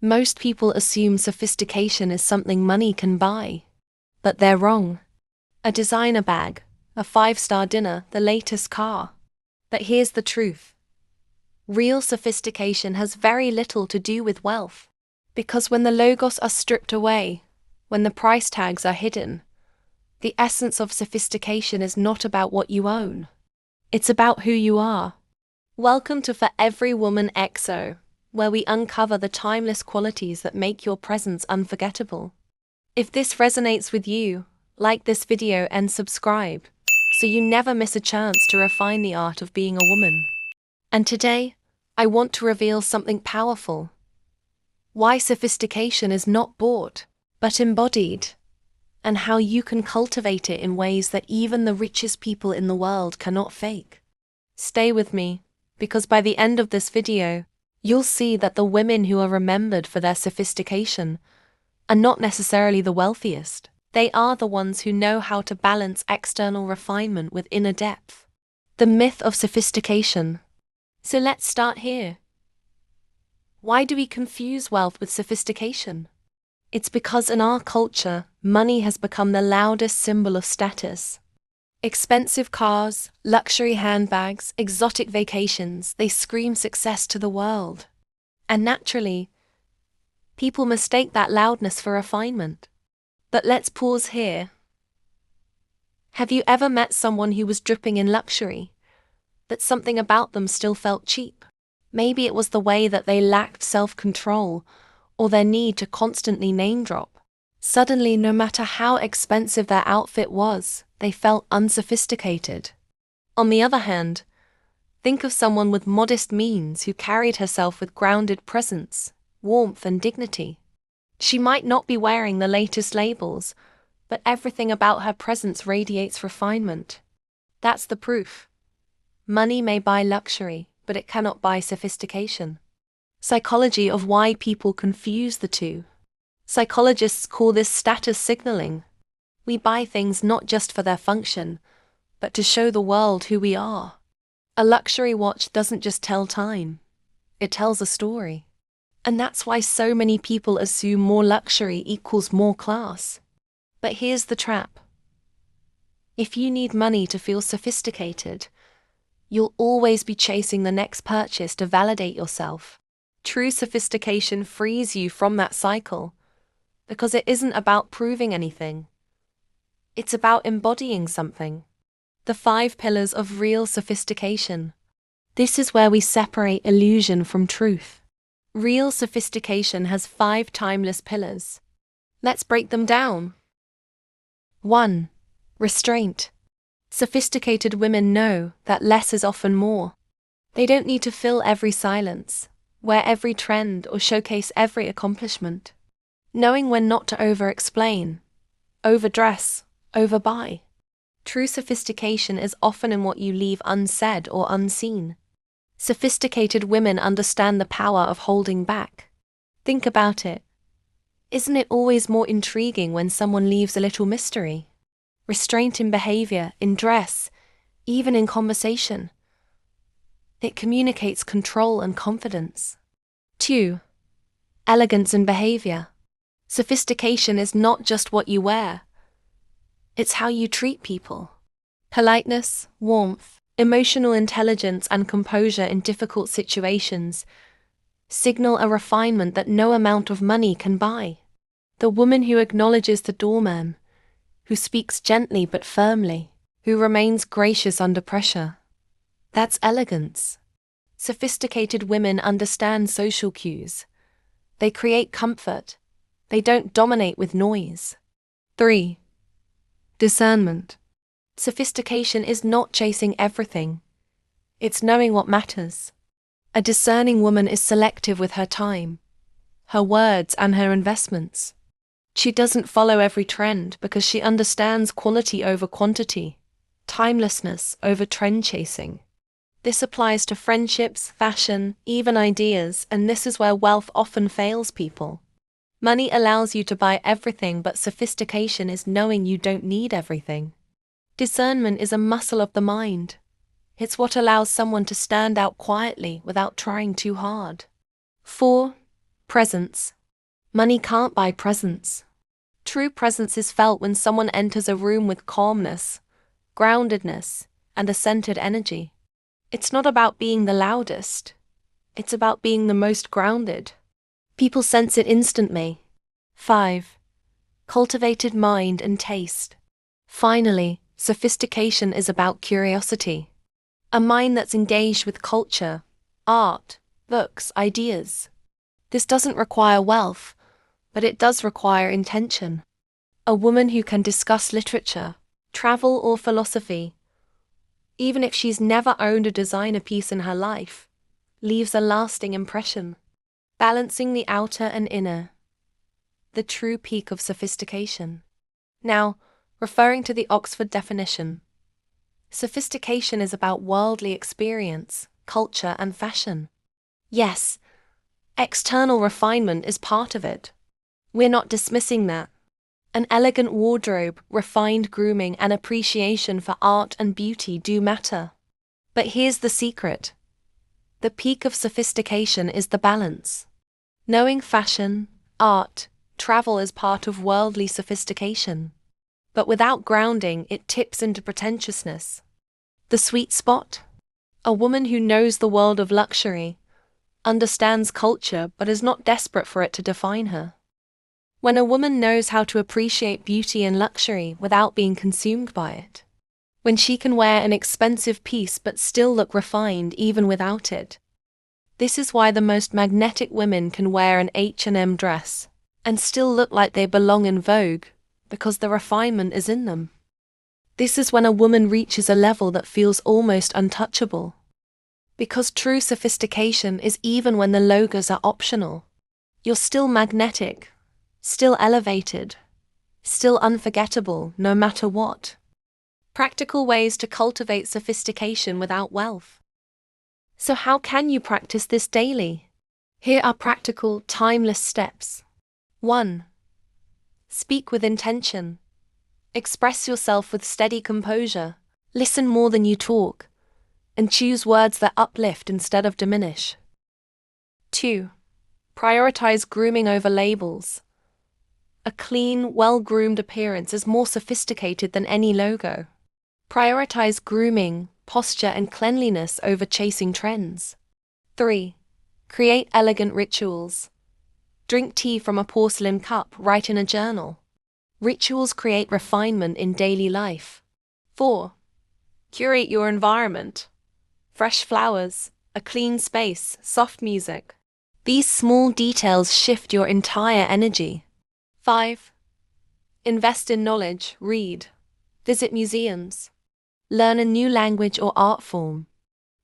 Most people assume sophistication is something money can buy. But they're wrong. A designer bag, a 5-star dinner, the latest car. But here's the truth. Real sophistication has very little to do with wealth. Because when the logos are stripped away, when the price tags are hidden, the essence of sophistication is not about what you own. It's about who you are. Welcome to For Every Woman XO, where we uncover the timeless qualities that make your presence unforgettable. If this resonates with you, like this video and subscribe, so you never miss a chance to refine the art of being a woman. And today, I want to reveal something powerful. Why sophistication is not bought, but embodied, and how you can cultivate it in ways that even the richest people in the world cannot fake. Stay with me, because by the end of this video, you'll see that the women who are remembered for their sophistication are not necessarily the wealthiest. They are the ones who know how to balance external refinement with inner depth. The myth of sophistication. So let's start here. Why do we confuse wealth with sophistication? It's because in our culture, money has become the loudest symbol of status. Expensive cars, luxury handbags, exotic vacations, they scream success to the world. And naturally, people mistake that loudness for refinement. But let's pause here. Have you ever met someone who was dripping in luxury, but something about them still felt cheap? Maybe it was the way that they lacked self-control, or their need to constantly name-drop. Suddenly, no matter how expensive their outfit was, they felt unsophisticated. On the other hand, think of someone with modest means who carried herself with grounded presence, warmth and dignity. She might not be wearing the latest labels, but everything about her presence radiates refinement. That's the proof. Money may buy luxury, but it cannot buy sophistication. Psychology of why people confuse the two. Psychologists call this status signaling. We buy things not just for their function, but to show the world who we are. A luxury watch doesn't just tell time, it tells a story. And that's why so many people assume more luxury equals more class. But here's the trap. If you need money to feel sophisticated, you'll always be chasing the next purchase to validate yourself. True sophistication frees you from that cycle, because it isn't about proving anything. It's about embodying something. The 5 pillars of real sophistication. This is where we separate illusion from truth. Real sophistication has 5 timeless pillars. Let's break them down. 1. Restraint. Sophisticated women know that less is often more. They don't need to fill every silence, wear every trend, or showcase every accomplishment. Knowing when not to over-explain, overdress, overbuy. True sophistication is often in what you leave unsaid or unseen. Sophisticated women understand the power of holding back. Think about it. Isn't it always more intriguing when someone leaves a little mystery? Restraint in behavior, in dress, even in conversation. It communicates control and confidence. 2. Elegance in behavior. Sophistication is not just what you wear. It's how you treat people. Politeness, warmth, emotional intelligence and composure in difficult situations signal a refinement that no amount of money can buy. The woman who acknowledges the doorman, who speaks gently but firmly, who remains gracious under pressure. That's elegance. Sophisticated women understand social cues. They create comfort. They don't dominate with noise. 3. Discernment. Sophistication is not chasing everything. It's knowing what matters. A discerning woman is selective with her time, her words and her investments. She doesn't follow every trend because she understands quality over quantity, timelessness over trend chasing. This applies to friendships, fashion, even ideas, and this is where wealth often fails people. Money allows you to buy everything, but sophistication is knowing you don't need everything. Discernment is a muscle of the mind. It's what allows someone to stand out quietly without trying too hard. 4. Presence. Money can't buy presence. True presence is felt when someone enters a room with calmness, groundedness, and a centered energy. It's not about being the loudest. It's about being the most grounded. People sense it instantly. 5. Cultivated mind and taste. Finally, sophistication is about curiosity. A mind that's engaged with culture, art, books, ideas. This doesn't require wealth, but it does require intention. A woman who can discuss literature, travel, or philosophy, even if she's never owned a designer piece in her life, leaves a lasting impression. Balancing the outer and inner. The true peak of sophistication. Now, referring to the Oxford definition, sophistication is about worldly experience, culture, and fashion. Yes, external refinement is part of it. We're not dismissing that. An elegant wardrobe, refined grooming, and appreciation for art and beauty do matter. But here's the secret. The peak of sophistication is the balance. Knowing fashion, art, travel is part of worldly sophistication. But without grounding, it tips into pretentiousness. The sweet spot? A woman who knows the world of luxury, understands culture, but is not desperate for it to define her. When a woman knows how to appreciate beauty and luxury without being consumed by it. When she can wear an expensive piece but still look refined even without it. This is why the most magnetic women can wear an H&M dress and still look like they belong in Vogue, because the refinement is in them. This is when a woman reaches a level that feels almost untouchable. Because true sophistication is even when the logos are optional. You're still magnetic, still elevated, still unforgettable no matter what. Practical ways to cultivate sophistication without wealth. So how can you practice this daily? Here are practical, timeless steps. 1. Speak with intention. Express yourself with steady composure. Listen more than you talk. And choose words that uplift instead of diminish. 2. Prioritize grooming over labels. A clean, well-groomed appearance is more sophisticated than any logo. Prioritize grooming, posture, and cleanliness over chasing trends. 3. Create elegant rituals. Drink tea from a porcelain cup, write in a journal. Rituals create refinement in daily life. 4. Curate your environment. Fresh flowers, a clean space, soft music. These small details shift your entire energy. 5. Invest in knowledge, read. Visit museums. Learn a new language or art form.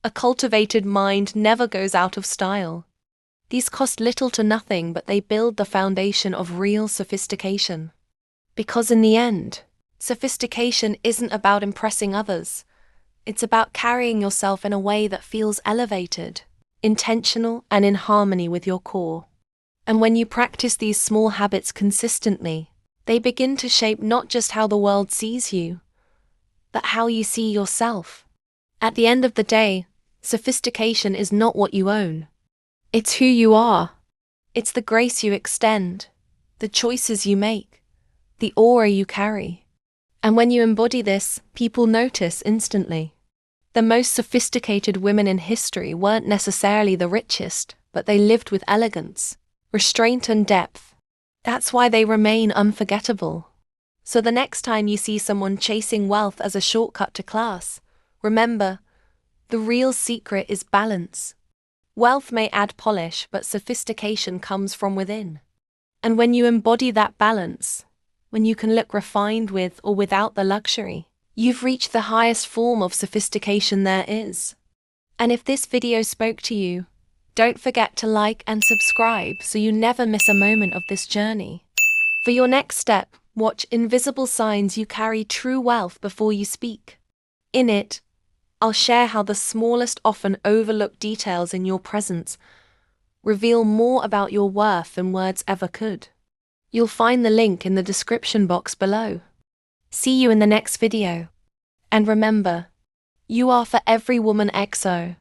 A cultivated mind never goes out of style. These cost little to nothing, but they build the foundation of real sophistication. Because in the end, sophistication isn't about impressing others. It's about carrying yourself in a way that feels elevated, intentional, and in harmony with your core. And when you practice these small habits consistently, they begin to shape not just how the world sees you, but how you see yourself. At the end of the day, sophistication is not what you own. It's who you are. It's the grace you extend, the choices you make, the aura you carry. And when you embody this, people notice instantly. The most sophisticated women in history weren't necessarily the richest, but they lived with elegance, restraint, and depth. That's why they remain unforgettable. So the next time you see someone chasing wealth as a shortcut to class, remember, the real secret is balance. Wealth may add polish, but sophistication comes from within. And when you embody that balance, when you can look refined with or without the luxury, you've reached the highest form of sophistication there is. And if this video spoke to you, don't forget to like and subscribe so you never miss a moment of this journey. For your next step, watch Invisible Signs You Carry True Wealth Before You Speak. In it, I'll share how the smallest, often overlooked details in your presence reveal more about your worth than words ever could. You'll find the link in the description box below. See you in the next video. And remember, you are for every woman XO.